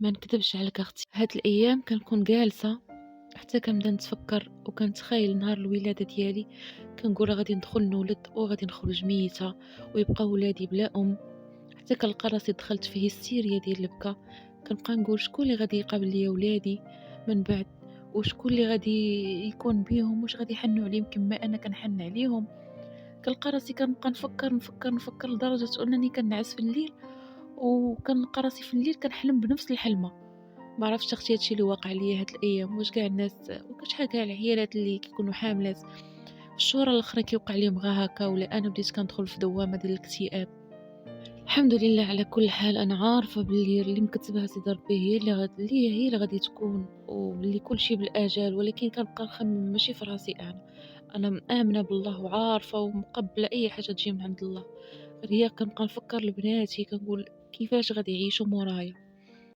ما نكدبش عليك اختي، هاد الايام كنكون جالسه حتى كنبدا نتفكر وكنتخيل نهار الولاده ديالي. كنقول غادي ندخل نولد وغادي نخرج ميته ويبقى ولادي بلا ام. حتى كنلقى راسي دخلت في هستيريا ديال البكا. كنبقى نقول شكون اللي غادي يقابل ليا ولادي من بعد، وشكون اللي غادي يكون بيهم، واش غادي يحنوا عليهم كما انا كنحن عليهم. كنلقى راسي كنبقى نفكر لدرجه انني كنعس في الليل، وكنلقى راسي في الليل كنحلم بنفس الحلمه. ما عرفتش اختي هادشي اللي واقع ليا هاد الايام، واش كاع الناس وكشحال كاع العيالات اللي كيكونوا حاملات في الشهور الاخرى كيوقع ليهم غا هكا، ولا انا بديت كندخل في دوامه ديال الاكتئاب. الحمد لله على كل حال، انا عارفه باللي اللي مكتبها سيدي ربي هي اللي غادي تكون، وباللي كل شيء بالاجال، ولكن كنبقى نخمم ماشي في راسي انا مآمنه بالله وعارفه ومقبله اي حاجه تجي من عند الله. غير هي كنبقى نفكر لبناتي كنقول كيفاش غادي يعيشوا مورايا.